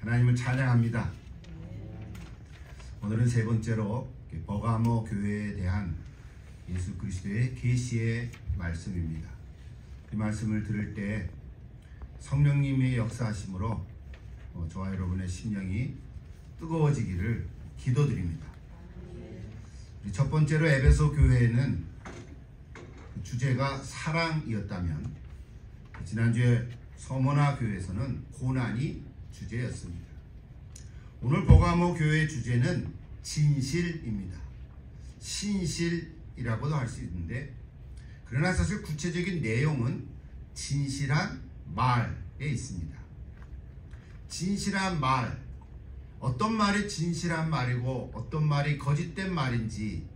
하나님을 찬양합니다. 오늘은 세 번째로 버가모 교회에 대한 예수 그리스도의 계시의 말씀입니다. 이 말씀을 들을 때 성령님의 역사하심으로 저와 여러분의 심령이 뜨거워지기를 기도드립니다. 첫 번째로 에베소 교회는 주제가 사랑이었다면 지난주에 서머나 교회에서는 고난이 주제였습니다. 오늘 버가모 교회의 주제는 진실입니다. 신실이라고도 할 수 있는데, 그러나 사실 구체적인 내용은 진실한 말에 있습니다. 진실한 말, 어떤 말이 진실한 말이고 어떤 말이 거짓된 말인지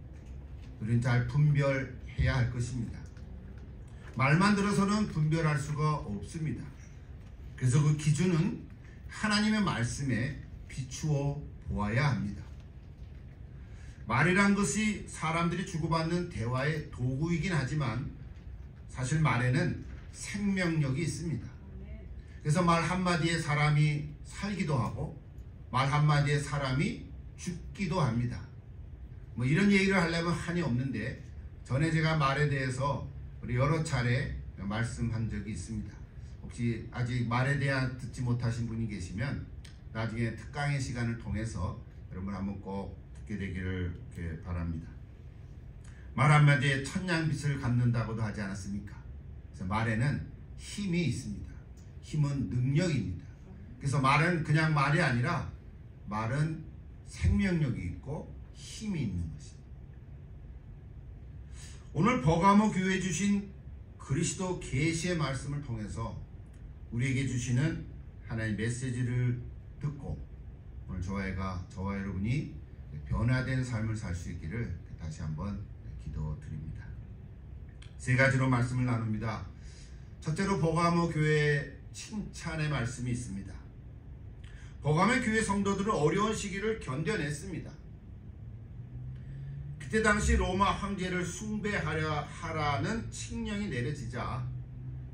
우리는 잘 분별해야 할 것입니다. 말만 들어서는 분별할 수가 없습니다. 그래서 그 기준은 하나님의 말씀에 비추어 보아야 합니다. 말이란 것이 사람들이 주고받는 대화의 도구이긴 하지만 사실 말에는 생명력이 있습니다. 그래서 말 한마디에 사람이 살기도 하고 말 한마디에 사람이 죽기도 합니다. 이런 얘기를 하려면 한이 없는데, 전에 제가 말에 대해서 우리 여러 차례 말씀한 적이 있습니다. 혹시 아직 말에 대한 듣지 못하신 분이 계시면 나중에 특강의 시간을 통해서 여러분 한번 꼭 듣게 되기를 바랍니다. 말 한마디에 천냥빚을 갚는다고도 하지 않았습니까? 그래서 말에는 힘이 있습니다. 힘은 능력입니다. 그래서 말은 그냥 말이 아니라 말은 생명력이 있고 힘이 있는 것입니다. 오늘 버가모 교회에 주신 그리스도 계시의 말씀을 통해서 우리에게 주시는 하나님의 메시지를 듣고 오늘 저와 여러분이 변화된 삶을 살 수 있기를 다시 한번 기도드립니다. 세 가지로 말씀을 나눕니다. 첫째로 버가모 교회의 칭찬의 말씀이 있습니다. 버가모 교회 성도들은 어려운 시기를 견뎌냈습니다. 그때 당시 로마 황제를 숭배하라는 칙령이 내려지자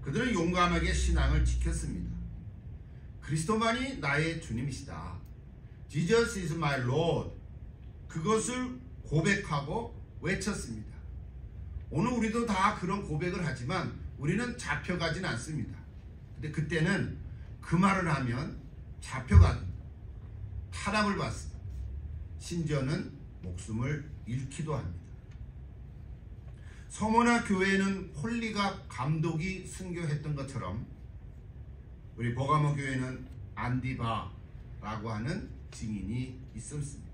그들은 용감하게 신앙을 지켰습니다. 그리스도만이 나의 주님이시다. Jesus is my Lord. 그것을 고백하고 외쳤습니다. 오늘 우리도 다 그런 고백을 하지만 우리는 잡혀가진 않습니다. 근데 그때는 그 말을 하면 잡혀갑니다. 타락을 받습니다. 심지어는 목숨을 잃기도 합니다. 서머나 교회는 홀리갑 감독이 순교했던 것처럼 우리 버가모 교회는 안디바라고 하는 증인이 있었습니다.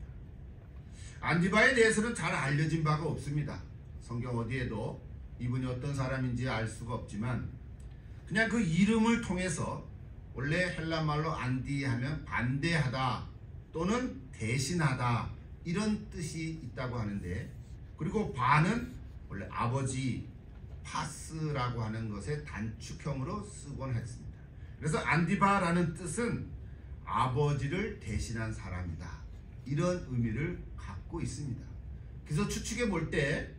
안디바에 대해서는 잘 알려진 바가 없습니다. 성경 어디에도 이분이 어떤 사람인지 알 수가 없지만 그냥 그 이름을 통해서, 원래 헬라말로 안디 하면 반대하다 또는 대신하다 이런 뜻이 있다고 하는데, 그리고 바는 원래 아버지, 파스라고 하는 것의 단축형으로 쓰곤 했습니다. 그래서 안디바라는 뜻은 아버지를 대신한 사람이다, 이런 의미를 갖고 있습니다. 그래서 추측해 볼 때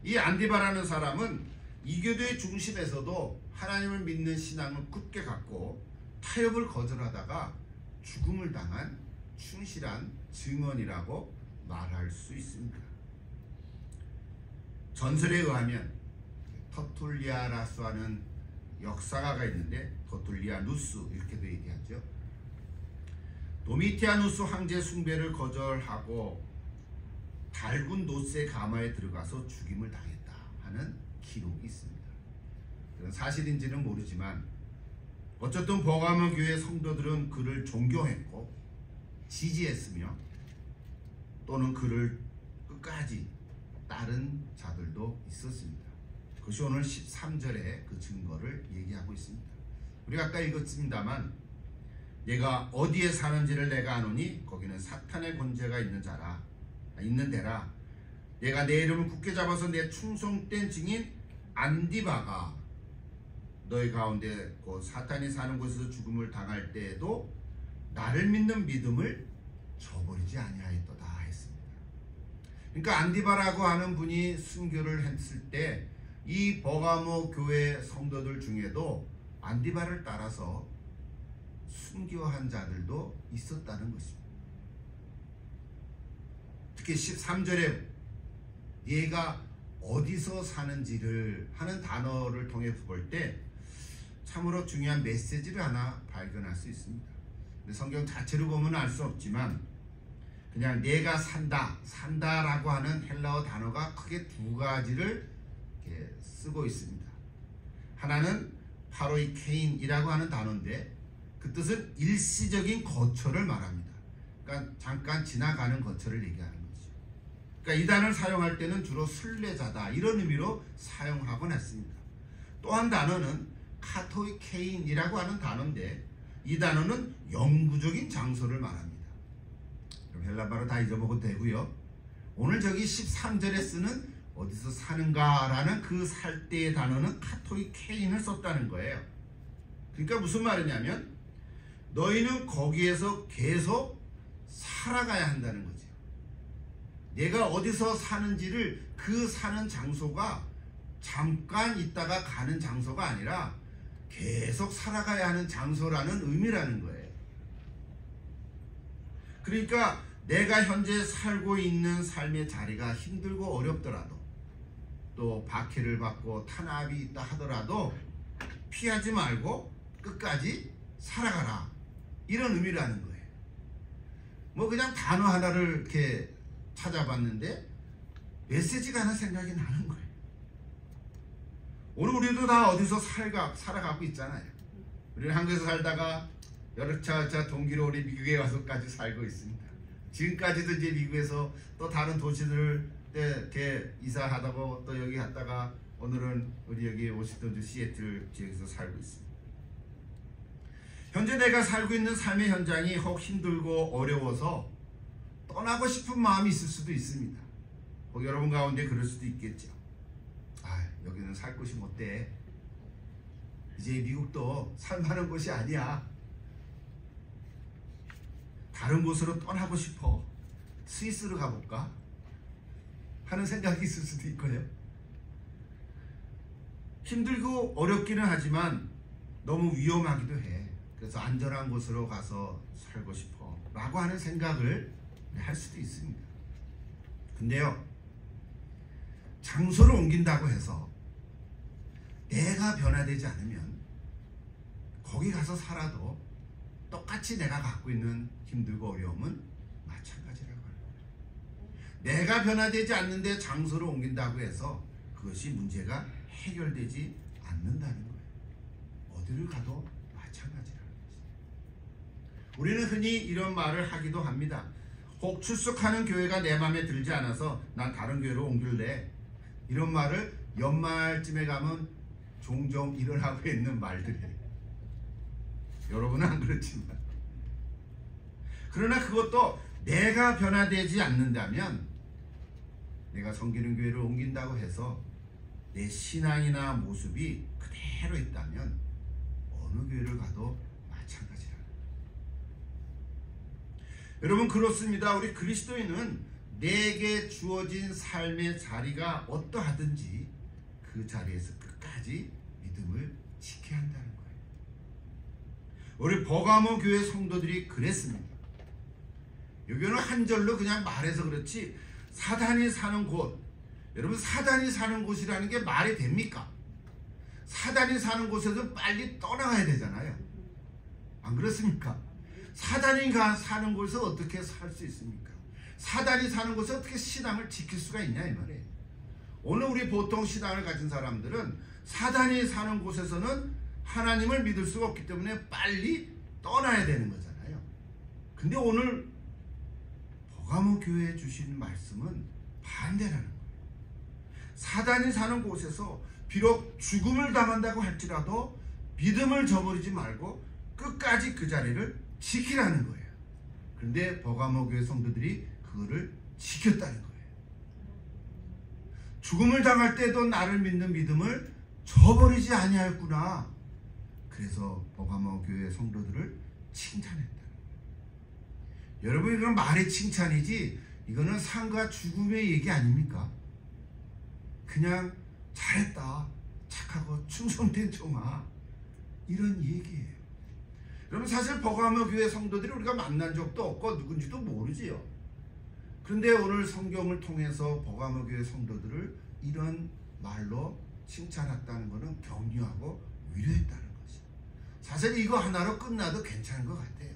이 안디바라는 사람은 이교도의 중심에서도 하나님을 믿는 신앙을 굳게 갖고 타협을 거절하다가 죽음을 당한 충실한 증언이라고 말할 수 있습니다. 전설에 의하면 터툴리아라스라는 역사가가 있는데, 터툴리아누스 이렇게도 얘기하죠. 도미티아누스 황제 숭배를 거절하고 달군 노스의 가마에 들어가서 죽임을 당했다 하는 기록이 있습니다. 그건 사실인지는 모르지만 어쨌든 버가모 교회 성도들은 그를 존경했고 지지했으며 또는 그를 끝까지 따른 자들도 있었습니다. 그것이 오늘 13절의 그 증거를 얘기하고 있습니다. 우리가 아까 읽었습니다만, 내가 어디에 사는지를 내가 아노니 거기는 사탄의 권세가 있는 데라. 내가 내 이름을 굳게 잡아서 내 충성된 증인 안디바가 너희 가운데 곧 사탄이 사는 곳에서 죽음을 당할 때에도 나를 믿는 믿음을 저버리지 아니하였도다 했습니다. 그러니까 안디바라고 하는 분이 순교를 했을 때 이 버가모 교회 성도들 중에도 안디바를 따라서 순교한 자들도 있었다는 것입니다. 특히 13절에 얘가 어디서 사는지를 하는 단어를 통해 볼 때 참으로 중요한 메시지를 하나 발견할 수 있습니다. 성경 자체로 보면 알 수 없지만 그냥 내가 산다라고 하는 헬라어 단어가 크게 두 가지를 이렇게 쓰고 있습니다. 하나는 바로 이 케인이라고 하는 단어인데 그 뜻은 일시적인 거처를 말합니다. 그러니까 잠깐 지나가는 거처를 얘기하는 거죠. 그러니까 이 단어를 사용할 때는 주로 순례자다 이런 의미로 사용하곤 했습니다. 또 한 단어는 카토이 케인이라고 하는 단어인데 이 단어는 영구적인 장소를 말합니다. 그럼 헬라말로 다 잊어먹어도 되고요. 오늘 저기 13절에 쓰는 어디서 사는가라는 그 살 때의 단어는 카토이 케인을 썼다는 거예요. 그러니까 무슨 말이냐면 너희는 거기에서 계속 살아가야 한다는 거죠. 내가 어디서 사는지를 그 사는 장소가 잠깐 있다가 가는 장소가 아니라 계속 살아가야 하는 장소라는 의미라는 거예요. 그러니까 내가 현재 살고 있는 삶의 자리가 힘들고 어렵더라도 또 박해를 받고 탄압이 있다 하더라도 피하지 말고 끝까지 살아가라 이런 의미라는 거예요. 뭐 그냥 단어 하나를 이렇게 찾아봤는데 메시지가 하나 생각이 나는 거예요. 오늘 우리도 다 어디서 살아가고 있잖아요. 우리는 한국에서 살다가 여러 차 동기로 우리 미국에 와서까지 살고 있습니다. 지금까지도 이제 미국에서 또 다른 도시들을 이렇게 이사하다가 또 여기 갔다가 오늘은 우리 여기 워싱턴 시애틀 지역에서 살고 있습니다. 현재 내가 살고 있는 삶의 현장이 혹 힘들고 어려워서 떠나고 싶은 마음이 있을 수도 있습니다. 혹 여러분 가운데 그럴 수도 있겠죠. 여기는 살 곳이 못돼. 이제 미국도 살만한 곳이 아니야. 다른 곳으로 떠나고 싶어. 스위스로 가볼까? 하는 생각이 있을 수도 있고요. 힘들고 어렵기는 하지만 너무 위험하기도 해. 그래서 안전한 곳으로 가서 살고 싶어 라고 하는 생각을 할 수도 있습니다. 근데요, 장소를 옮긴다고 해서 내가 변화되지 않으면 거기 가서 살아도 똑같이 내가 갖고 있는 힘들고 어려움은 마찬가지라고 합니다. 내가 변화되지 않는데 장소를 옮긴다고 해서 그것이 문제가 해결되지 않는다는 거예요. 어디를 가도 마찬가지라는 것입니다. 우리는 흔히 이런 말을 하기도 합니다. 혹 출석하는 교회가 내 마음에 들지 않아서 난 다른 교회로 옮길래. 이런 말을 연말쯤에 가면 종종 일어나고 있는 말들이에요. 여러분은 안 그렇지만. 그러나 그것도 내가 변화되지 않는다면 내가 섬기는 교회를 옮긴다고 해서 내 신앙이나 모습이 그대로 있다면 어느 교회를 가도 마찬가지라는 거예요. 여러분 그렇습니다. 우리 그리스도인은 내게 주어진 삶의 자리가 어떠하든지 그 자리에서 끝까지 믿음을 지켜야 한다는 거예요. 우리 버가모 교회 성도들이 그랬습니다. 여기는 한 절로 그냥 말해서 그렇지 사단이 사는 곳, 여러분 사단이 사는 곳이라는 게 말이 됩니까? 사단이 사는 곳에서 빨리 떠나가야 되잖아요. 안 그렇습니까? 사단이 사는 곳에서 어떻게 살 수 있습니까? 사단이 사는 곳에 어떻게 신앙을 지킬 수가 있냐 이 말이에요. 오늘 우리 보통 신앙을 가진 사람들은 사단이 사는 곳에서는 하나님을 믿을 수가 없기 때문에 빨리 떠나야 되는 거잖아요. 근데 오늘 버가모 교회에 주신 말씀은 반대라는 거예요. 사단이 사는 곳에서 비록 죽음을 당한다고 할지라도 믿음을 저버리지 말고 끝까지 그 자리를 지키라는 거예요. 그런데 버가모 교회 성도들이 그거를 지켰다는 거예요. 죽음을 당할 때도 나를 믿는 믿음을 저버리지 아니하였구나. 그래서 버가모 교회 성도들을 칭찬했다는 거예요. 여러분 이건 말의 칭찬이지 이거는 삶과 죽음의 얘기 아닙니까? 그냥 잘했다, 착하고 충성된 종아, 이런 얘기예요. 여러분 사실 버가모 교회 성도들이 우리가 만난 적도 없고 누군지도 모르지요. 그런데 오늘 성경을 통해서 버가모 교회 성도들을 이런 말로 칭찬했다는 것은 격려하고 위로했다는 것이죠. 사실 이거 하나로 끝나도 괜찮은 것 같아요.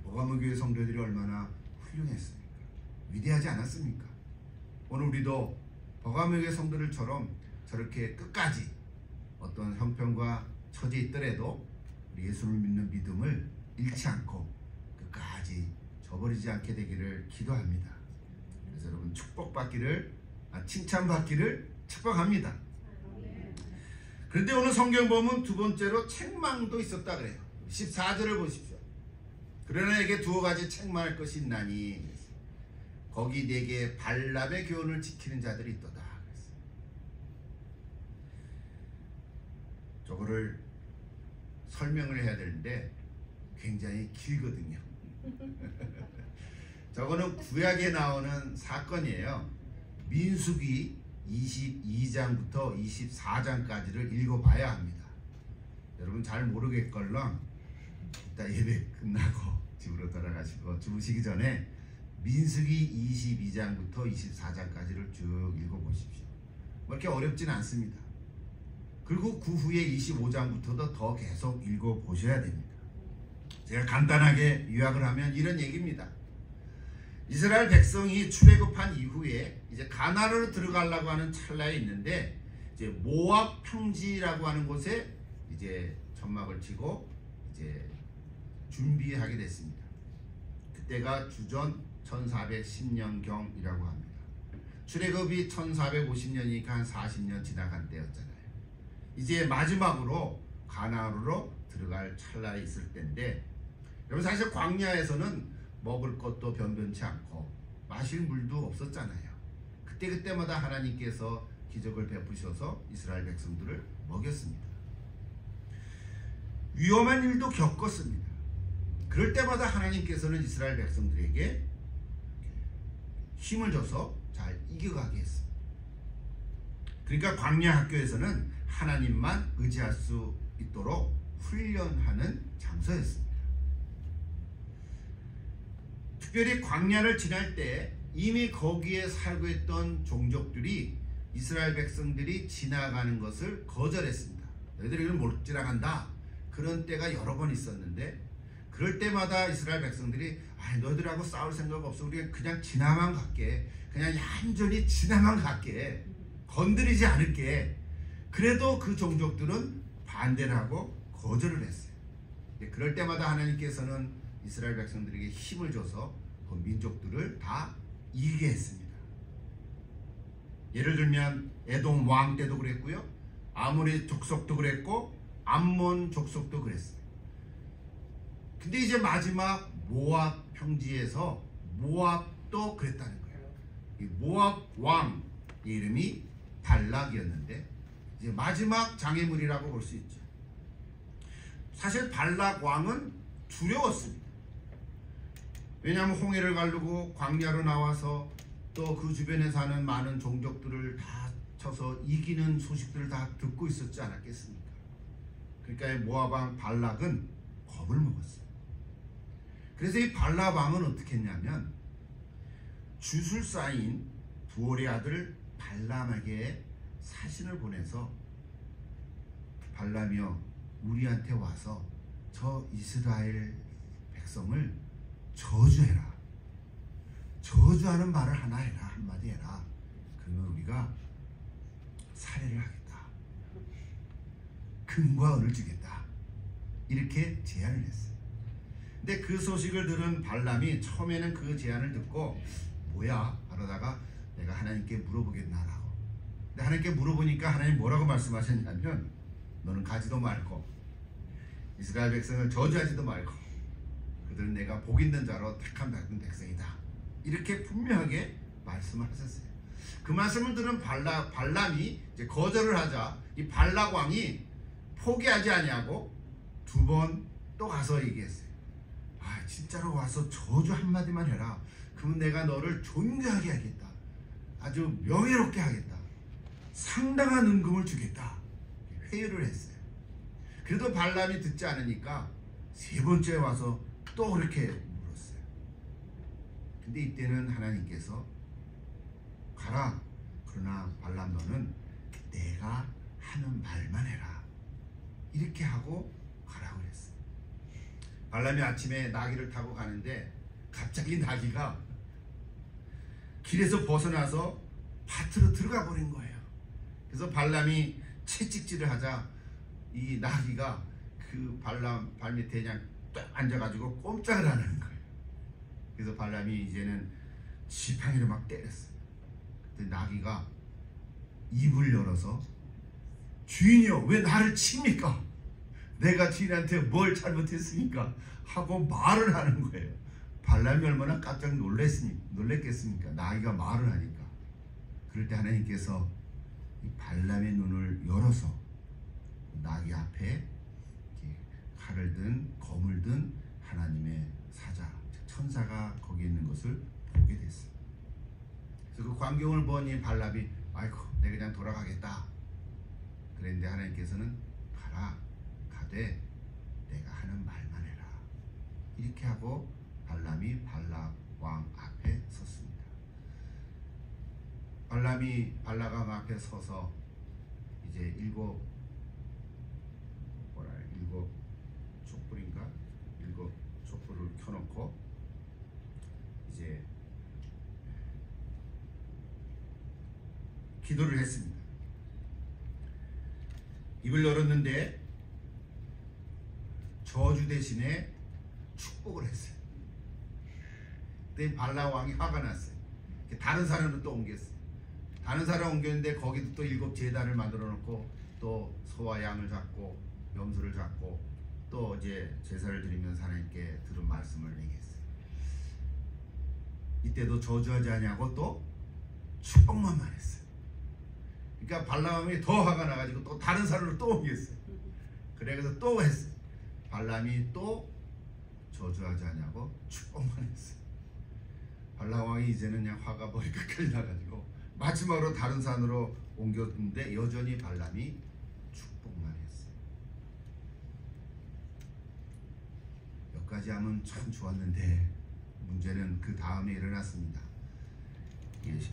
버가모 교회 성도들이 얼마나 훌륭했습니까? 위대하지 않았습니까? 오늘 우리도 버가모 교회 성도들처럼 저렇게 끝까지 어떤 형편과 처지에 있더라도 우리 예수를 믿는 믿음을 잃지 않고 끝까지 저버리지 않게 되기를 기도합니다. 그래서 여러분 칭찬받기를 축복합니다. 그런데 오늘 성경 보면 두 번째로 책망도 있었다 그래요. 14절을 보십시오. 그러나 내게 두어 가지 책망할 것이 있나니 거기 내게 발람의 교훈을 지키는 자들이 있도다. 저거를 설명을 해야 되는데 굉장히 길거든요. 저거는 구약에 나오는 사건이에요. 민수기 22장부터 24장까지를 읽어봐야 합니다. 여러분 잘 모르겠걸랑 이따 예배 끝나고 집으로 돌아가시고 주무시기 전에 민수기 22장부터 24장까지를 쭉 읽어보십시오. 뭐 이렇게 어렵진 않습니다. 그리고 그 후에 25장부터도 더 계속 읽어보셔야 됩니다. 제가 간단하게 요약을 하면 이런 얘기입니다. 이스라엘 백성이 출애굽한 이후에 이제 가나안으로 들어가려고 하는 찰나에 있는데 이제 모압 평지라고 하는 곳에 이제 천막을 치고 이제 준비하게 됐습니다. 그때가 주전 1410년경이라고 합니다. 출애굽이 1450년이니까 한 40년 지나간 때였잖아요. 이제 마지막으로 가나안으로 들어갈 찰나에 있을 때인데 여러분 사실 광야에서는 먹을 것도 변변치 않고 마실 물도 없었잖아요. 그때마다 하나님께서 기적을 베푸셔서 이스라엘 백성들을 먹였습니다. 위험한 일도 겪었습니다. 그럴 때마다 하나님께서는 이스라엘 백성들에게 힘을 줘서 잘 이겨가게 했습니다. 그러니까 광야 학교에서는 하나님만 의지할 수 있도록 훈련하는 장소였습니다. 특별히 광야를 지날 때 이미 거기에 살고 있던 종족들이 이스라엘 백성들이 지나가는 것을 거절했습니다. 너희들은 못 지나간다. 그런 때가 여러 번 있었는데 그럴 때마다 이스라엘 백성들이 너희들하고 싸울 생각 없어. 우리 그냥 지나만 갈게. 그냥 얌전히 지나만 갈게. 건드리지 않을게. 그래도 그 종족들은 반대를 하고 거절을 했어요. 그럴 때마다 하나님께서는 이스라엘 백성들에게 힘을 줘서 그 민족들을 다 이기게 했습니다. 예를 들면 에돔 왕 때도 그랬고요. 아모리 족속도 그랬고 암몬 족속도 그랬어요. 근데 이제 마지막 모압 평지에서 모압도 그랬다는 거예요. 이 모압 왕 이름이 발락이었는데 이제 마지막 장애물이라고 볼 수 있죠. 사실 발락 왕은 두려웠습니다. 왜냐하면 홍해를 가르고 광야로 나와서 또 그 주변에 사는 많은 종족들을 다 쳐서 이기는 소식들을 다 듣고 있었지 않았겠습니까? 그러니까 모압 왕 발락은 겁을 먹었어요. 그래서 이 발락 왕은 어떻게 했냐면 주술사인 부올의 아들 발람에게 사신을 보내서 발람이여 우리한테 와서 저 이스라엘 백성을 저주해라. 저주하는 말을 하나 해라. 한마디 해라. 그러면 우리가 살해를 하겠다. 금과 은을 주겠다. 이렇게 제안을 했어요. 근데 그 소식을 들은 발람이 처음에는 그 제안을 듣고 뭐야? 그러다가 내가 하나님께 물어보겠나라고. 근데 하나님께 물어보니까 하나님 뭐라고 말씀하셨냐면 너는 가지도 말고 이스라엘 백성을 저주하지도 말고 그들은 내가 복 있는 자로 택한 백성이다. 이렇게 분명하게 말씀을 하셨어요. 그 말씀을 들은 발람이 이제 거절을 하자 이 발락 왕이 포기하지 아니하고 두 번 또 가서 얘기했어요. 진짜로 와서 저주 한마디만 해라. 그러면 내가 너를 존귀하게 하겠다. 아주 명예롭게 하겠다. 상당한 은금을 주겠다. 회유를 했어요. 그래도 발람이 듣지 않으니까 세 번째 와서 또 그렇게 물었어요. 근데 이때는 하나님께서 가라. 그러나 발람 너는 내가 하는 말만 해라. 이렇게 하고 가라고 그랬어요. 발람이 아침에 나귀를 타고 가는데 갑자기 나귀가 길에서 벗어나서 밭으로 들어가 버린 거예요. 그래서 발람이 채찍질을 하자 이 나귀가 그 발람 발밑에 그냥 딱 앉아가지고 꼼짝을 안 하는 거예요. 그래서 발람이 이제는 지팡이를 막 때렸어요. 그때 나귀가 입을 열어서 주인이여 왜 나를 칩니까? 내가 주인한테 뭘 잘못했습니까? 하고 말을 하는 거예요. 발람이 얼마나 깜짝 놀랬겠습니까? 나귀가 말을 하니까. 그럴 때 하나님께서 이 발람의 눈을 열어서 나귀 앞에 칼을 든 검을 든 하나님의 사자, 천사가 거기 있는 것을 보게 됐어요. 그래서 그 광경을 보니 발람이 아이고 내가 그냥 돌아가겠다. 그랬는데 하나님께서는 가라. 가되 내가 하는 말만 해라. 이렇게 하고 발람이 발락 왕 앞에 섰습니다. 발람이 발락 왕 앞에 서서 이제 일곱 촛불을 켜놓고 이제 기도를 했습니다. 입을 열었는데 저주 대신에 축복을 했어요. 그때 발람 왕이 화가 났어요. 다른 사람을 또 옮겼어요. 다른 사람 옮겼는데 거기도 또 7 제단을 만들어 놓고 또 소와 양을 잡고 염소를 잡고 또 이제 제사를 드리면서 하나님께 들은 말씀을 얘기했어요. 이때도 저주하지 아니하고 또 축복만 말했어요. 그러니까 발람이 더 화가 나가지고 또 다른 사람을 또 옮겼어요. 그래서 또 했어요. 발람이 또 저주하지 아니하고 축복만 했어요. 발람 왕이 이제는 그냥 화가 머리끝까지 나가지고 마지막으로 다른 산으로 옮겼는데 여전히 발람이 축복만 했어요. 여기까지 하면 참 좋았는데 문제는 그 다음에 일어났습니다.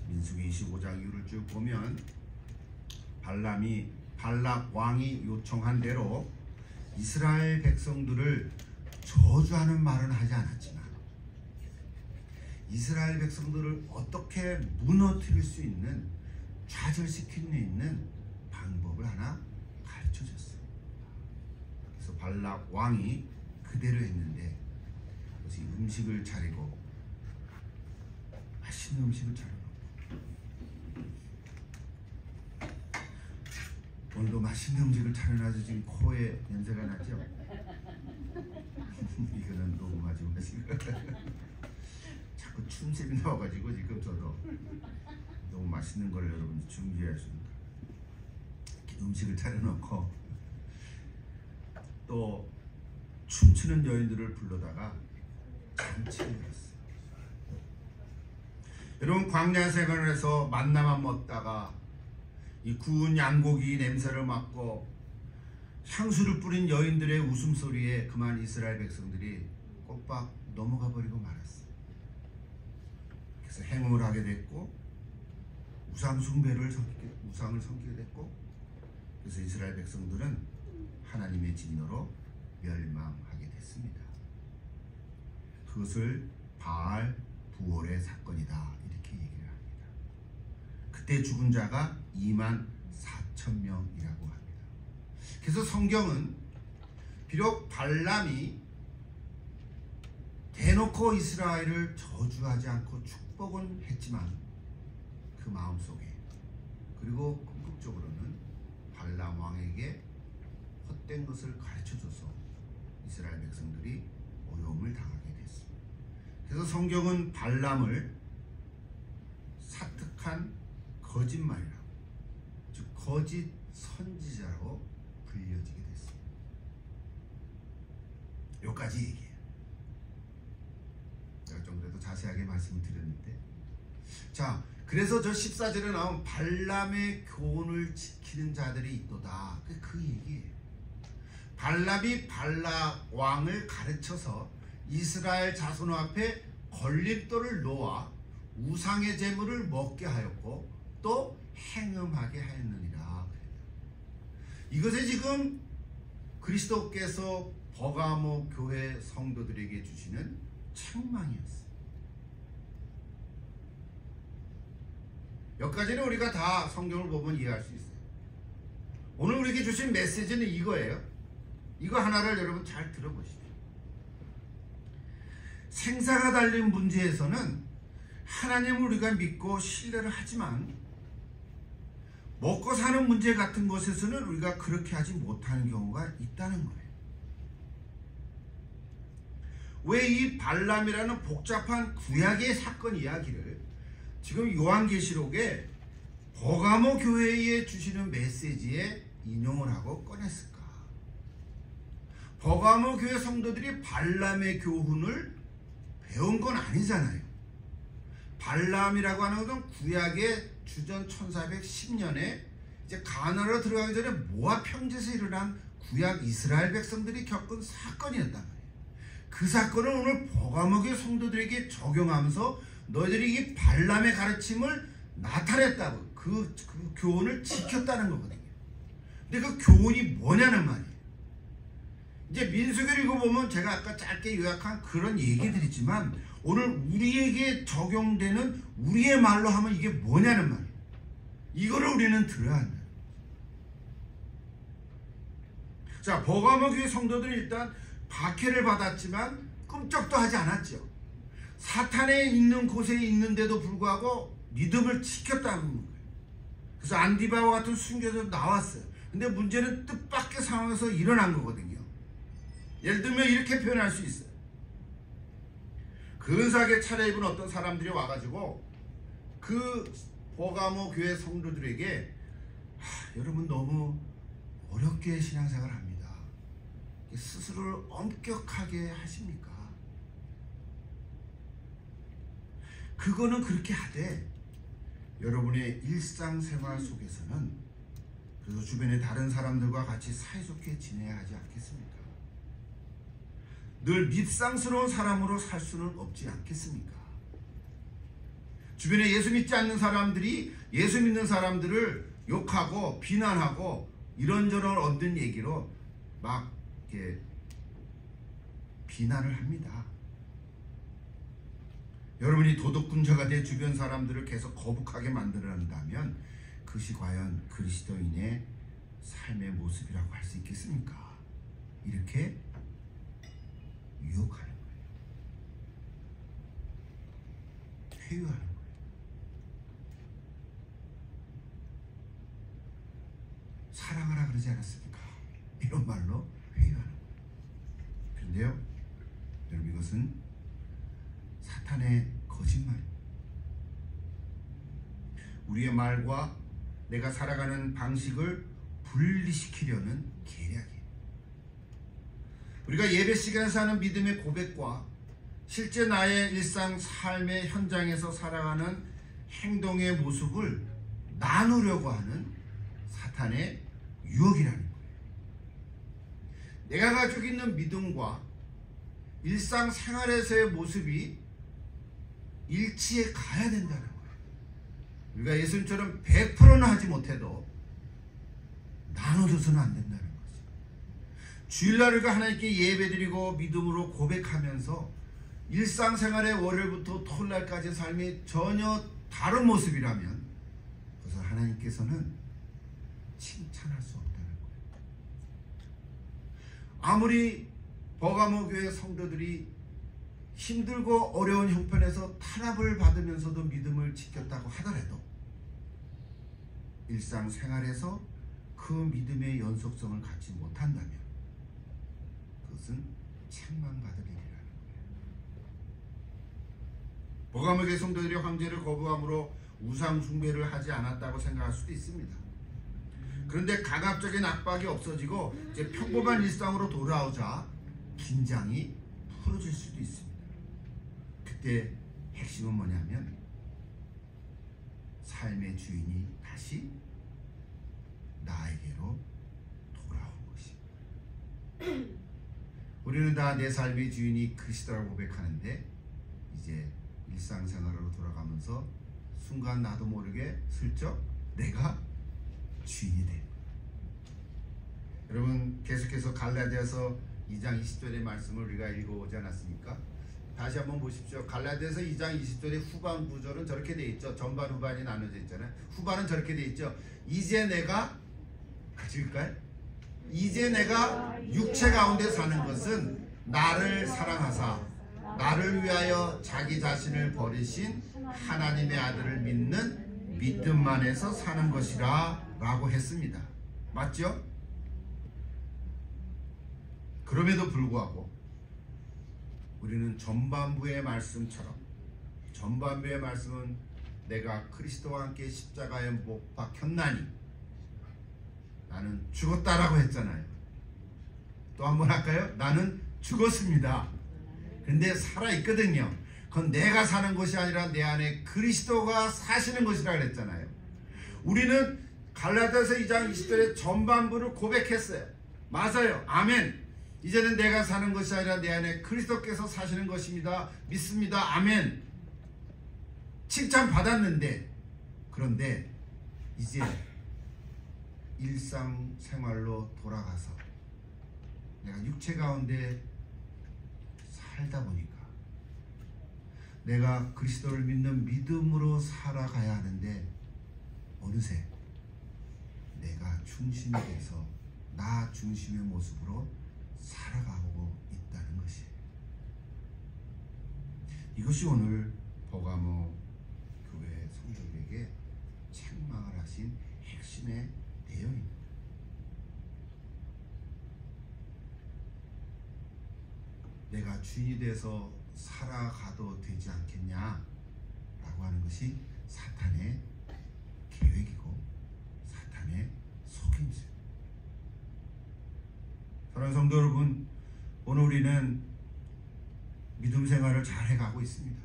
민수기 25장 이후를 쭉 보면 발락 왕이 요청한 대로 이스라엘 백성들을 저주하는 말은 하지 않았지만 이스라엘 백성들을 어떻게 무너뜨릴 수 있는, 좌절시킬 수 있는 방법을 하나 가르쳐줬어요. 그래서 발락 왕이 그대로 했는데 그래서 음식을 차리고 맛있는 음식을 차려놓고 오늘도 맛있는 음식을 차려놔서 지금 코에 냄새가 나죠? 이거는 녹음하지 마시고 자꾸 춤샘이 나와가지고 지금 저도 너무 맛있는 걸 여러분 준비하십니다. 음식을 차려놓고 또 춤추는 여인들을 불러다가 잔치를 했어요. 여러분 광야 생활을 해서 만나만 먹다가 이 구운 양고기 냄새를 맡고 향수를 뿌린 여인들의 웃음소리에 그만 이스라엘 백성들이 꼬박 넘어가 버리고 말았어요. 그래서 행음을 하게 됐고 우상을 섬기게 됐고 그래서 이스라엘 백성들은 하나님의 진노로 멸망하게 됐습니다. 그것을 바알 부올의 사건이다 이렇게 얘기를 합니다. 그때 죽은 자가 24,000명이라고 합니다. 그래서 성경은 비록 발람이 대놓고 이스라엘을 저주하지 않고 축복은 했지만 그 마음속에 그리고 궁극적으로는 발람 왕에게 헛된 것을 가르쳐줘서 이스라엘 백성들이 어려움을 당하게 됐습니다. 그래서 성경은 발람을 사특한 거짓말이라고, 즉 거짓 선지자로 불려지게 됐습니다. 여기까지 얘기해요. 제가 좀 그래도 자세하게 말씀을 드렸는데, 자, 그래서 저 14절에 나온 발람의 교훈을 지키는 자들이 있도다. 그 얘기예요. 발람이 발락 왕을 가르쳐서 이스라엘 자손 앞에 걸림돌을 놓아 우상의 제물을 먹게 하였고 또 행음하게 하였느니라. 이것이 지금 그리스도께서 버가모 교회 성도들에게 주시는 책망이었어요. 여기까지는 우리가 다 성경을 보면 이해할 수 있어요. 오늘 우리에게 주신 메시지는 이거예요. 이거 하나를 여러분 잘 들어보시죠. 생사가 달린 문제에서는 하나님을 우리가 믿고 신뢰를 하지만 먹고 사는 문제 같은 것에서는 우리가 그렇게 하지 못하는 경우가 있다는 거예요. 왜 이 발람이라는 복잡한 구약의 사건 이야기를 지금 요한계시록에 버가모 교회에 주시는 메시지에 인용을 하고 꺼냈을까? 버가모 교회 성도들이 발람의 교훈을 배운 건 아니잖아요. 발람이라고 하는 것은 구약의 주전 1410년에 이제 가나안으로 들어가기 전에 모압 평지에서 일어난 구약 이스라엘 백성들이 겪은 사건이었단 말이에요. 그 사건을 오늘 버가모 교회 성도들에게 적용하면서 너희들이 이 발람의 가르침을 나타냈다고 그 교훈을 지켰다는 거거든요. 근데 그 교훈이 뭐냐는 말이에요. 이제 민수기를 읽어보면 제가 아까 짧게 요약한 그런 얘기들이지만 오늘 우리에게 적용되는 우리의 말로 하면 이게 뭐냐는 말이에요. 이거를 우리는 들어야 한다. 자, 버가모 교회 성도들은 일단 박해를 받았지만 끔찍도 하지 않았죠. 사탄에 있는 곳에 있는데도 불구하고 믿음을 지켰다는 거예요. 그래서 안디바와 같은 순교자도 나왔어요. 근데 문제는 뜻밖의 상황에서 일어난 거거든요. 예를 들면 이렇게 표현할 수 있어요. 근사하게 차려입은 어떤 사람들이 와가지고 그 버가모 교회 성도들에게 여러분 너무 어렵게 신앙생활을 합니다. 스스로를 엄격하게 하십니까? 그거는 그렇게 하되 여러분의 일상생활 속에서는 그래서 주변의 다른 사람들과 같이 사이좋게 지내야 하지 않겠습니까? 늘 밉상스러운 사람으로 살 수는 없지 않겠습니까? 주변에 예수 믿지 않는 사람들이 예수 믿는 사람들을 욕하고 비난하고 이런저런 얻는 얘기로 막 이렇게 비난을 합니다. 여러분이 도덕군자가 돼 주변 사람들을 계속 거북하게 만들어낸다면 그것이 과연 그리스도인의 삶의 모습이라고 할 수 있겠습니까? 이렇게 유혹하는 거예요. 회유하는 거예요. 사랑하라 그러지 않았습니까? 이런 말로 회유하는 거예요. 그런데요, 여러분 이것은 사탄의 거짓말입니다. 우리의 말과 내가 살아가는 방식을 분리시키려는 계략이에요. 우리가 예배 시간에서 하는 믿음의 고백과 실제 나의 일상 삶의 현장에서 살아가는 행동의 모습을 나누려고 하는 사탄의 유혹이라는 거예요. 내가 가지고 있는 믿음과 일상생활에서의 모습이 일치해 가야 된다는 거예요. 우리가 예수님처럼 100%는 하지 못해도 나눠줘서는 안 된다는 거죠. 주일날 우리가 하나님께 예배드리고 믿음으로 고백하면서 일상생활의 월요일부터 토요일날까지의 삶이 전혀 다른 모습이라면 그래서 하나님께서는 칭찬할 수 없다는 거예요. 아무리 버가모 교회 성도들이 힘들고 어려운 형편에서 탄압을 받으면서도 믿음을 지켰다고 하더라도 일상생활에서 그 믿음의 연속성을 갖지 못한다면 그것은 책망받을 일이라는 거예요. 버가모 교회 성도들이 황제를 거부함으로 우상 숭배를 하지 않았다고 생각할 수도 있습니다. 그런데 강압적인 압박이 없어지고 이제 평범한 일상으로 돌아오자 긴장이 풀어질 수도 있습니다. 그때 핵심은 뭐냐면 삶의 주인이 다시 나에게로 돌아온 것입니다. 우리는 다 내 삶의 주인이 그리스도라고 고백하는데 이제 일상생활로 돌아가면서 순간 나도 모르게 슬쩍 내가 주인이 돼. 여러분 계속해서 갈라디아서 2장 20절의 말씀을 우리가 읽어오지 않았습니까? 다시 한번 보십시오. 갈라디아서 2장 20절의 후반 구절은 저렇게 돼 있죠. 전반 후반이 나눠져 있잖아요. 후반은 저렇게 돼 있죠. 이제 내가 같이 읽을까요? 이제 내가 육체 가운데 사는 것은 나를 사랑하사 나를 위하여 자기 자신을 버리신 하나님의 아들을 믿는 믿음 안에서 사는 것이라 라고 했습니다. 맞죠? 그럼에도 불구하고 우리는 전반부의 말씀처럼, 전반부의 말씀은 내가 그리스도와 함께 십자가에 못 박혔나니 나는 죽었다라고 했잖아요. 또 한 번 할까요? 나는 죽었습니다. 근데 살아있거든요. 그건 내가 사는 것이 아니라 내 안에 그리스도가 사시는 것이라 그랬잖아요. 우리는 갈라디아서 2장 20절의 전반부를 고백했어요. 맞아요. 아멘. 이제는 내가 사는 것이 아니라 내 안에 그리스도께서 사시는 것입니다. 믿습니다. 아멘. 칭찬 받았는데, 그런데 이제 일상생활로 돌아가서 내가 육체 가운데 살다 보니까 내가 그리스도를 믿는 믿음으로 살아가야 하는데 어느새 내가 중심이 돼서 나 중심의 모습으로 살아가고 있다는 것이에요. 이것이 오늘 버가모 교회 성도들에게 책망을 하신 핵심의 내용입니다. 내가 주인이 돼서 살아가도 되지 않겠냐 라고 하는 것이 사탄의 계획이고 사탄의 속임수입니다. 사랑하는 성도 여러분, 오늘 우리는 믿음 생활을 잘 해가고 있습니다.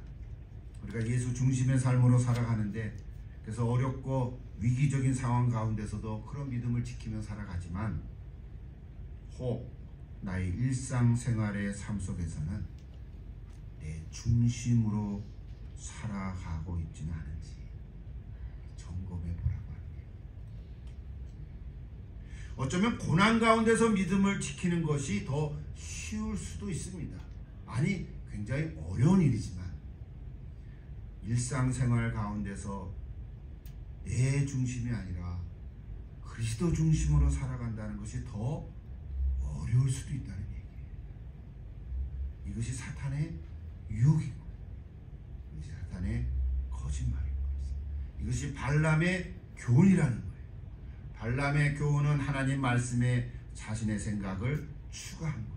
우리가 예수 중심의 삶으로 살아가는데, 그래서 어렵고 위기적인 상황 가운데서도 그런 믿음을 지키며 살아가지만 혹 나의 일상생활의 삶 속에서는 내 중심으로 살아가고 있지는 않은지 점검해 보라고 합니다. 어쩌면 고난 가운데서 믿음을 지키는 것이 더 쉬울 수도 있습니다. 아니, 굉장히 어려운 일이지만 일상생활 가운데서 내 중심이 아니라 그리스도 중심으로 살아간다는 것이 더 어려울 수도 있다는 얘기예요. 이것이 사탄의 유혹이고 이것이 사탄의 거짓말인 것입니다. 이것이 발람의 교훈이라는 거예요. 발람의 교훈은 하나님 말씀에 자신의 생각을 추가한 거예요.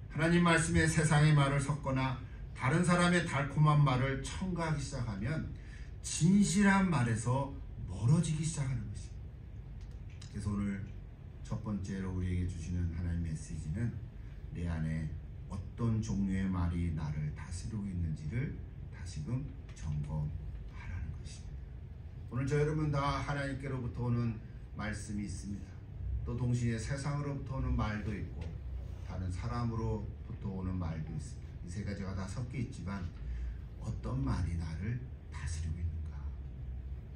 하나님 말씀에 세상의 말을 섞거나 다른 사람의 달콤한 말을 첨가하기 시작하면 진실한 말에서 멀어지기 시작하는 것입니다. 그래서 오늘 첫 번째로 우리에게 주시는 하나님 메시지는 내 안에 어떤 종류의 말이 나를 다스리고 있는지를 다시금 점검하라는 것입니다. 오늘 저 여러분 다 하나님께로부터 오는 말씀이 있습니다. 또 동시에 세상으로부터 오는 말도 있고 다른 사람으로부터 오는 말도 있습니다. 이 세 가지가 다 섞여 있지만 어떤 말이 나를 다스리고 있는가?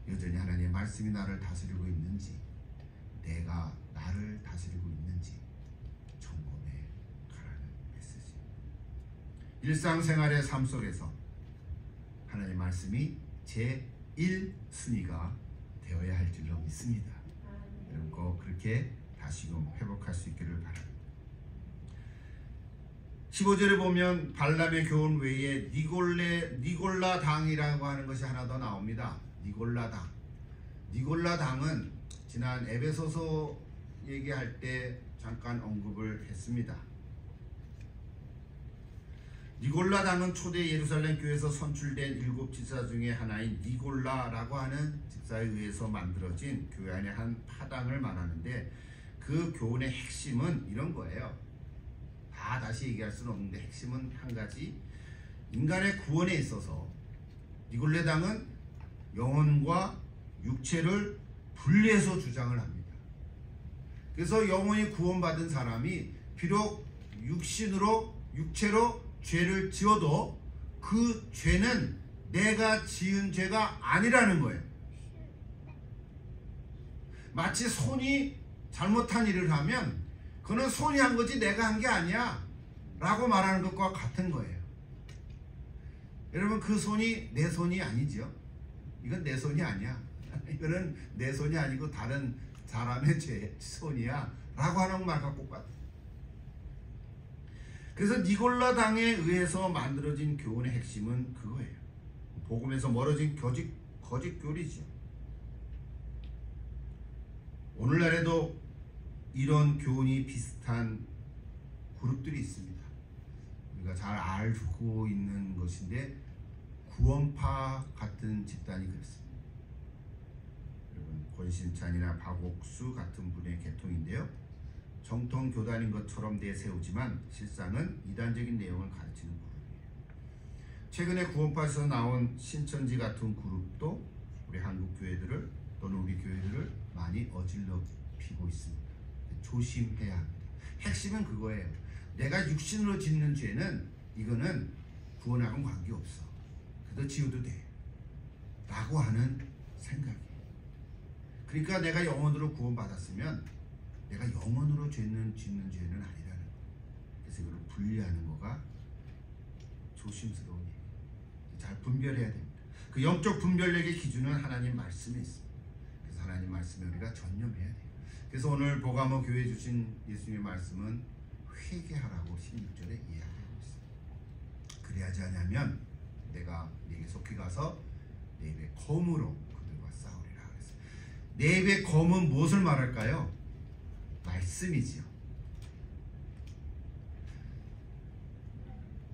여전히 하나님의 말씀이 나를 다스리고 있는지, 내가 나를 다스리고 있는지 점검해 가라는 메시지입니다. 일상생활의 삶 속에서 하나님의 말씀이 제1순위가 되어야 할 줄로 믿습니다. 여러분 꼭 그렇게 다시금 회복할 수 있기를 바랍니다. 15절에 보면 발람의 교훈 외에 니골라당이라고 하는 것이 하나 더 나옵니다. 니골라당. 니골라당은 지난 에베소서 얘기할 때 잠깐 언급을 했습니다. 니골라당은 초대 예루살렘 교회에서 선출된 7 집사 중에 하나인 니골라라고 하는 집사에 의해서 만들어진 교회 안의 한 파당을 말하는데, 그 교훈의 핵심은 이런 거예요. 다 다시 얘기할 수는 없는데 핵심은 한 가지, 인간의 구원에 있어서 니골라당은 영혼과 육체를 분리해서 주장을 합니다. 그래서 영혼이 구원받은 사람이 비록 육체로 죄를 지어도 그 죄는 내가 지은 죄가 아니라는 거예요. 마치 손이 잘못한 일을 하면 그는 손이 한 거지 내가 한 게 아니야 라고 말하는 것과 같은 거예요. 여러분, 그 손이 내 손이 아니죠. 이건 내 손이 아니야. 이거는 내 손이 아니고 다른 사람의 손이야 라고 하는 말과 똑같아요. 그래서 니골라 당에 의해서 만들어진 교훈의 핵심은 그거예요. 복음에서 멀어진 거짓 교리죠. 오늘날에도 이런 교훈이 비슷한 그룹들이 있습니다. 우리가 잘 알고 있는 것인데 구원파 같은 집단이 그렇습니다. 여러분, 권신찬이나 박옥수 같은 분의 계통인데요. 정통 교단인 것처럼 내세우지만 실상은 이단적인 내용을 가르치는 그룹이에요. 최근에 구원파에서 나온 신천지 같은 그룹도 우리 한국 교회들을 또는 우리 교회들을 많이 어질러 피고 있습니다. 조심해야 합니다. 핵심은 그거예요. 내가 육신으로 짓는 죄는 이거는 구원하고는 관계없어. 그래도 지어도 돼 라고 하는 생각이에요. 그러니까 내가 영원으로 구원받았으면 내가 영원으로 짓는 죄는 아니라는 거예요. 그래서 이걸 분리하는 거가 조심스러운 얘기예요. 잘 분별해야 됩니다. 그 영적 분별력의 기준은 하나님 말씀에 있습니다. 그래서 하나님 말씀에 우리가 전념해야 돼요. 그래서 오늘 보가모 교회에 주신 예수님의 말씀은 회개하라고 16절에 이야기하고 있습니다. 그래야지 하냐면 내가 네게 속히 가서 내 입의 검으로 그들과 싸우리라 그랬어요. 내 입의 검은 무엇을 말할까요? 말씀이지요.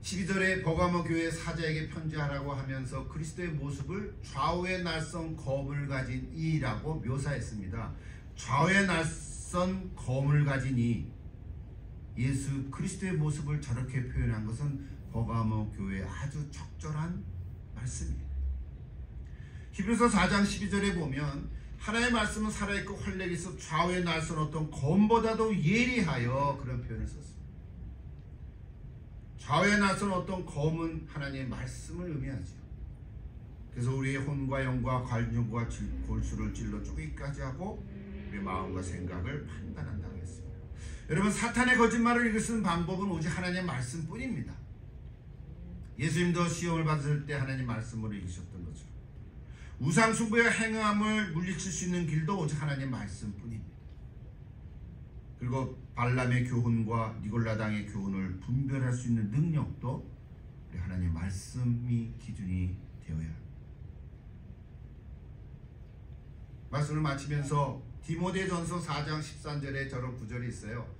12절에 버가모 교회 사자에게 편지하라고 하면서 그리스도의 모습을 좌우의 날선 검을 가진 이라고 묘사했습니다. 좌우의 날선 검을 가진 이, 예수 그리스도의 모습을 저렇게 표현한 것은 버가모 교회에 아주 적절한 말씀이에요. 히브리서 4장 12절에 보면 하나님의 말씀은 살아있고 활력이 있어 좌우의 날선 어떤 검보다도 예리하여 그런 표현을 썼습니다. 좌우의 날선 어떤 검은 하나님의 말씀을 의미하죠. 그래서 우리의 혼과 영과 관념과 골수를 찔러 쪼개기까지 하고 우리의 마음과 생각을 판단한다고 했습니다. 여러분, 사탄의 거짓말을 이길 수 있는 방법은 오직 하나님의 말씀뿐입니다. 예수님도 시험을 받을 때 하나님 말씀으로 이기셨던 거죠. 우상숭배와 행함을 물리칠 수 있는 길도 오직 하나님 말씀뿐입니다. 그리고 발람의 교훈과 니골라당의 교훈을 분별할 수 있는 능력도 우리 하나님 말씀이 기준이 되어야 합니다. 말씀을 마치면서 디모데전서 4장 13절에 저런 구절이 있어요.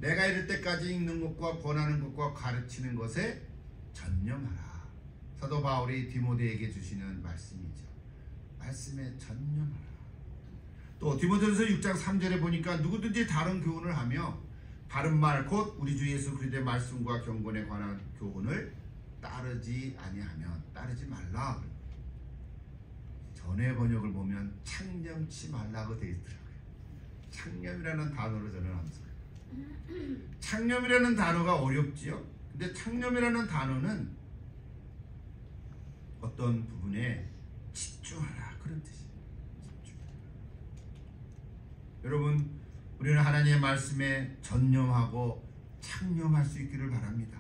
내가 이를 때까지 읽는 것과 권하는 것과 가르치는 것에 전념하라. 사도 바울이 디모데에게 주시는 말씀이죠. 말씀에 전념하라. 또 디모데전서 6장 3절에 보니까 누구든지 다른 교훈을 하며 바른 말 곧 우리 주 예수 그리스도의 말씀과 경건에 관한 교훈을 따르지 아니하면 따르지 말라. 전의 번역을 보면 창념치 말라고 되어 있더라고요. 창념이라는 단어로 저는 함수해요. 창념이라는 단어가 어렵지요. 근데 창념이라는 단어는 어떤 부분에 집중하라 그런 뜻이에요. 여러분, 우리는 하나님의 말씀에 전념하고 창념할 수 있기를 바랍니다.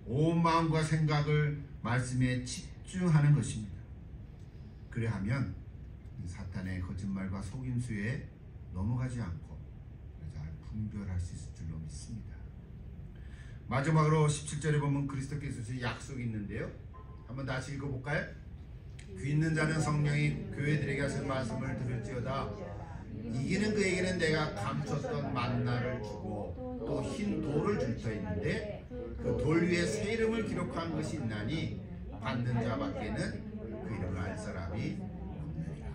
온 마음과 생각을 말씀에 집중하는 것입니다. 그래야하면 사탄의 거짓말과 속임수에 넘어가지 않고 잘 분별할 수 있을 줄로 믿습니다. 마지막으로 17절에 보면 그리스도께서 주신 약속이 있는데요. 한번 다시 읽어볼까요? 귀 있는 자는 성령이 교회들에게 하신 말씀을 들을지어다. 이기는 그에게는 내가 감췄던 만나를 주고 또 흰 돌을 줄 터있는데 그 돌 위에 새 이름을 기록한 것이 있나니 받는 자밖에는 그 이름을 알 사람이 없느니라.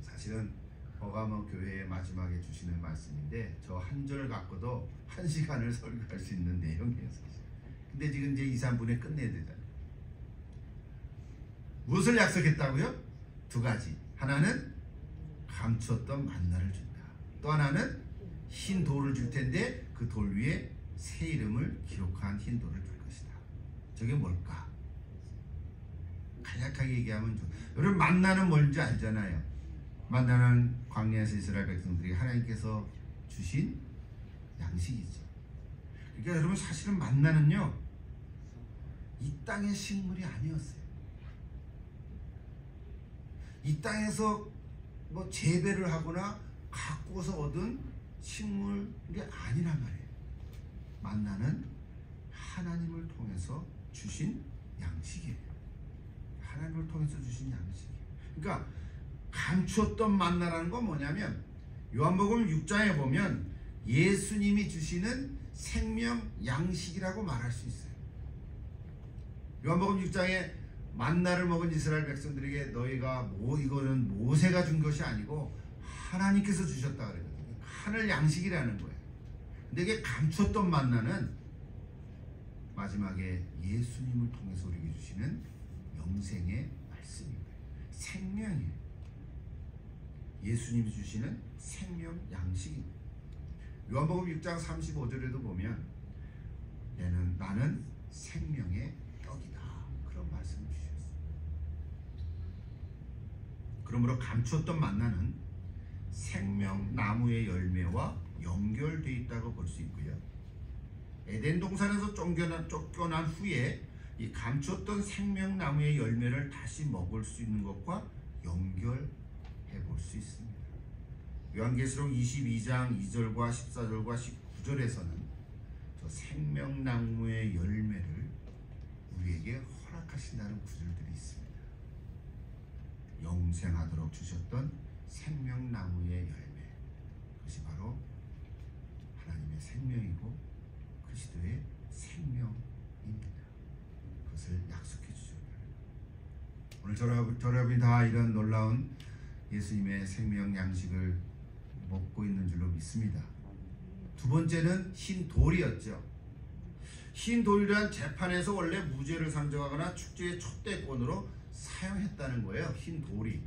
사실은 버가모 교회의 마지막에 주시는 말씀인데 저 한 절 갖고도 1시간을 설교할 수 있는 내용이에요. 근데 지금 이제 2, 3분에 끝내야 되잖아요. 무엇을 약속했다고요? 두 가지. 하나는 감췄던 만나를 준다. 또 하나는 흰 돌을 줄 텐데 그 돌 위에 새 이름을 기록한 흰 돌을 줄 것이다. 저게 뭘까? 간략하게 얘기하면 여러분 만나는 뭔지 알잖아요. 만나는 광야에서 이스라엘 백성들이 하나님께서 주신 양식이죠. 그러니까 여러분 사실은 만나는요 이 땅의 식물이 아니었어요. 이 땅에서 뭐 재배를 하거나 갖고서 얻은 식물이 아니란 말이에요. 만나는 하나님을 통해서 주신 양식이에요. 하나님을 통해서 주신 양식이에요. 그러니까 감추었던 만나라는 건 뭐냐면 요한복음 6장에 보면 예수님이 주시는 생명 양식이라고 말할 수 있어요. 요한복음 6장에 만나를 먹은 이스라엘 백성들에게 너희가 이거는 모세가 준 것이 아니고 하나님께서 주셨다 그랬거든요. 하늘 양식이라는 거예요. 근데 이게 감췄던 만나는 마지막에 예수님을 통해서 우리에게 주시는 영생의 말씀입니다. 생명이에요. 예수님이 주시는 생명 양식입니다. 요한복음 6장 35절에도 보면 나는 생명의 떡이다. 그런 말씀을 주셨어요. 그러므로 감추었던 만나는 생명 나무의 열매와 연결되어 있다고 볼 수 있고요. 에덴 동산에서 쫓겨난 후에 이 감추었던 생명나무의 열매를 다시 먹을 수 있는 것과 연결해 볼 수 있습니다. 요한계시록 22장 2절과 14절과 19절에서는 저 생명나무의 열매를 우리에게 허락하신다는 구절들이 있습니다. 영생하도록 주셨던 생명나무의 열매, 그것이 바로 하나님의 생명이고 그리스도의 생명입니다. 그것을 약속해 주셨다. 오늘 저러분이 다 이런 놀라운 예수님의 생명 양식을 먹고 있는 줄로 믿습니다. 두 번째는 흰 돌이었죠. 흰 돌이란 재판에서 원래 무죄를 상정하거나 축제의 촛대권으로 사용했다는 거예요. 흰 돌이.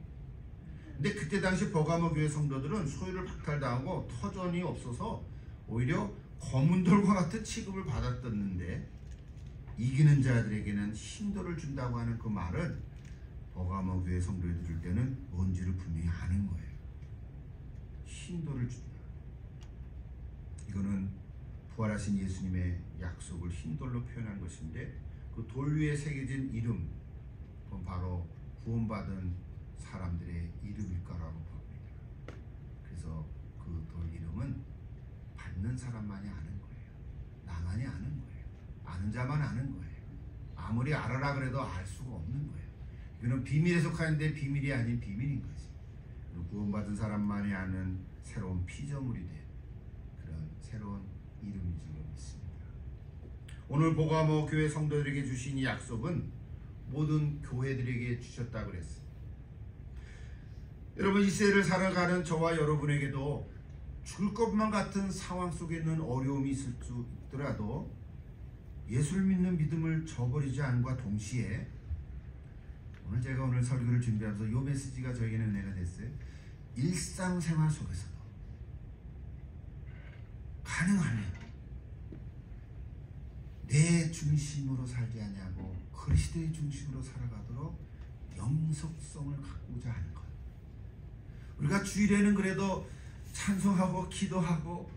근데 그때 당시 버가모 교회 성도들은 소유를 박탈당하고 터전이 없어서 오히려 검은 돌과 같은 취급을 받았었는데 이기는 자들에게는 흰 돌을 준다고 하는 그 말은 버가모 교회 성도들 들을 때는 뭔지를 분명히 아는 거예요. 흰 돌을 준다. 이거는 부활하신 예수님의 약속을 흰 돌로 표현한 것인데 그 돌 위에 새겨진 이름, 그건 바로 구원받은 사람들의 이름일 거라고 봅니다. 그래서 그 돌 이름은 받는 사람만이 아는 거예요. 나만이 아는 거예요. 아는 자만 아는 거예요. 아무리 알아라 그래도 알 수가 없는 거예요. 이거는 비밀에 속하는데 비밀이 아닌 비밀인 거지. 구원받은 사람만이 아는 새로운 피조물이 된 그런 새로운 이름인 줄로 믿습니다. 오늘 보가모 교회 성도들에게 주신 이 약속은 모든 교회들에게 주셨다고 그랬어요. 여러분, 이 세대를 살아가는 저와 여러분에게도 죽을 것만 같은 상황 속에 있는 어려움이 있을 수 있더라도 예수를 믿는 믿음을 저버리지 않음과 동시에 제가 오늘 설교를 준비하면서 이 메시지가 저에게는 은혜가 됐어요. 일상생활 속에서도 가능하면 내 중심으로 살지 아니하고 그리스도의 중심으로 살아가도록 영속성을 갖고자 하는 것. 우리가 주일에는 그래도 찬송하고 기도하고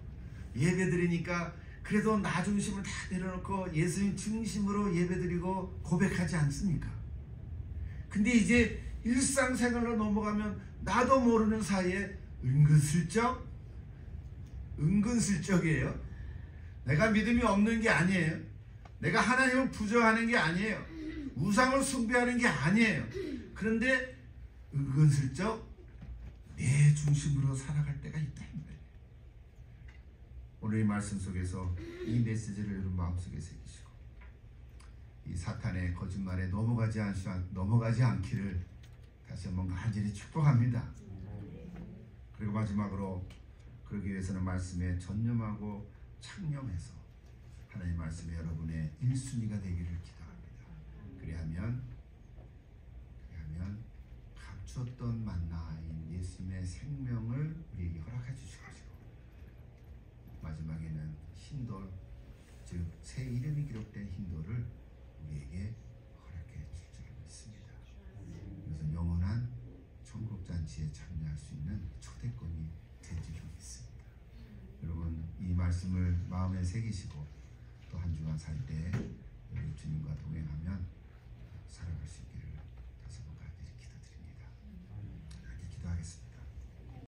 예배드리니까 그래도 나 중심을 다 내려놓고 예수님 중심으로 예배드리고 고백하지 않습니까? 근데 이제 일상생활로 넘어가면 나도 모르는 사이에 은근슬쩍이에요. 내가 믿음이 없는 게 아니에요. 내가 하나님을 부정하는 게 아니에요. 우상을 숭배하는 게 아니에요. 그런데 은근슬쩍 내 중심으로 살아갈 때가 있다. 오늘 이 말씀 속에서 이 메시지를 여러분 마음속에 새기시고 이 사탄의 거짓말에 넘어가지 않기를 다시 한번 간절히 축복합니다. 그리고 마지막으로 그러기 위해서는 말씀에 전념하고 창념해서 하나님 말씀에 여러분의 1순위가 되기를 기도합니다. 그리하면 감추었던 만나인 예수님의 생명을 우리에게 허락해 주실 것이고 마지막에는 흰돌, 즉 새 이름이 기록된 흰돌을 우리에게 허락해 줄 줄 믿습니다. 그래서 영원한 천국 잔치에 참여할 수 있는 초대권이 된 줄 믿습니다. 여러분 이 말씀을 마음에 새기시고 또 한 주간 살 때 우리 주님과 동행하면